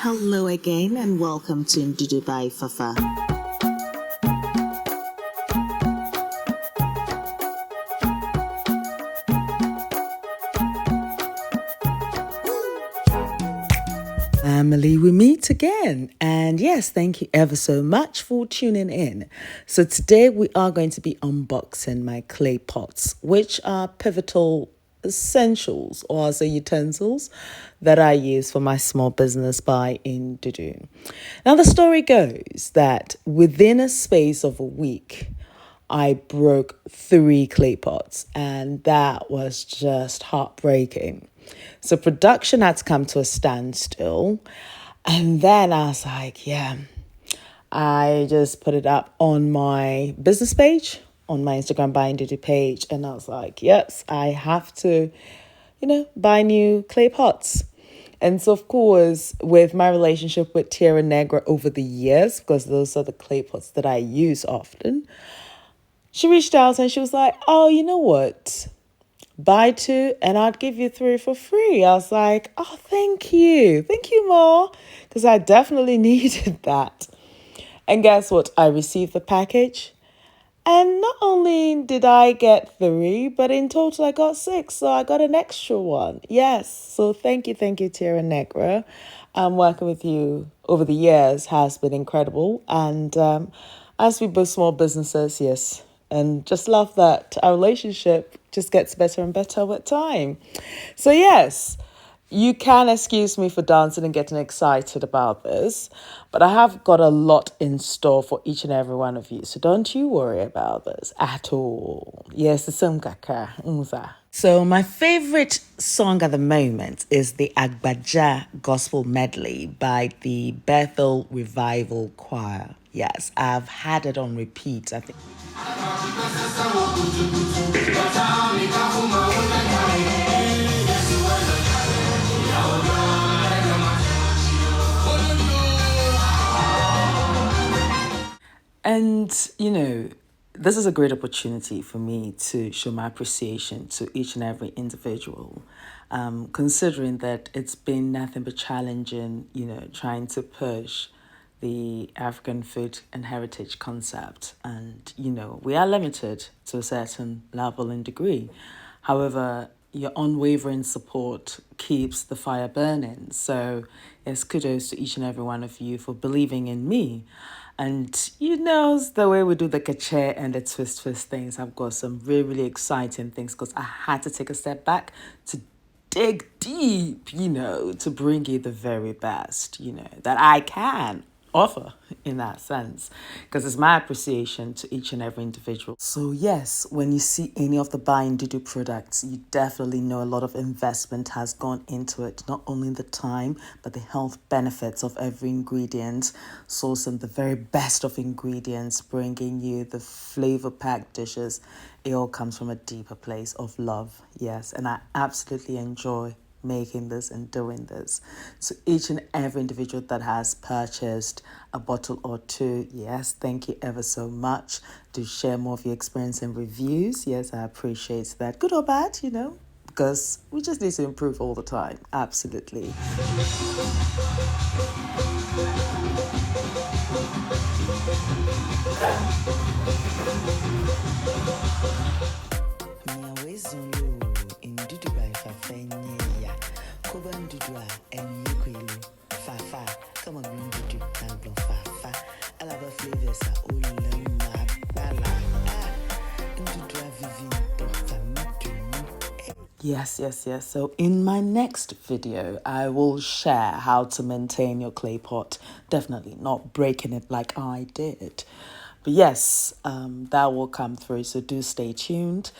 Hello again and welcome to Ndudu by Fafa. Family, we meet again. And yes, thank you ever so much for tuning in. So today we are going to be unboxing my clay pots, which are pivotal essentials or as utensils that I use for my small business by Ndudu. Now the story goes that within a space of a week, I broke 3 clay pots, and that was just heartbreaking. So production had to come to a standstill. And then I was like, yeah, I just put it up on my business page, on my Instagram Buy Ndudu page. And I was like, yes, I have to, buy new clay pots. And so, of course, with my relationship with Tierra Negra over the years, because those are the clay pots that I use often, she reached out and she was like, oh, you know what? Buy 2 and I'd give you 3 for free. I was like, oh, thank you. Thank you, Ma. Because I definitely needed that. And guess what? I received the package. And not only did I get 3, but in total I got 6. So I got an extra one. Yes. So thank you, Tierra Negra. Working with you over the years has been incredible. And as we both small businesses, yes. And just love that our relationship just gets better and better with time. So yes, you can excuse me for dancing and getting excited about this, but I have got a lot in store for each and every one of you. So don't you worry about this at all. Yes, the same kaka. So my favorite song at the moment is the Agbaja Gospel Medley by the Bethel Revival Choir. Yes, I've had it on repeat, I think. And, this is a great opportunity for me to show my appreciation to each and every individual, considering that it's been nothing but challenging, trying to push the African food and heritage concept. And, we are limited to a certain level and degree. However, your unwavering support keeps the fire burning. So it's kudos to each and every one of you for believing in me. And the way we do the cache and the twist things, I've got some really, really exciting things because I had to take a step back to dig deep, to bring you the very best, that I can offer in that sense, because it's my appreciation to each and every individual. So yes, when you see any of the Buy Ndudu products, you definitely know a lot of investment has gone into it, not only the time but the health benefits of every ingredient, sourcing the very best of ingredients, bringing you the flavor packed dishes. It all comes from a deeper place of love. Yes, and I absolutely enjoy making this and doing this. So each and every individual that has purchased a bottle or 2, yes, thank you ever so much. Do share more of your experience and reviews. Yes, I appreciate that, good or bad, because we just need to improve all the time. Absolutely. Yes. So in my next video, I will share how to maintain your clay pot. Definitely not breaking it like I did. But yes, that will come through. So do stay tuned.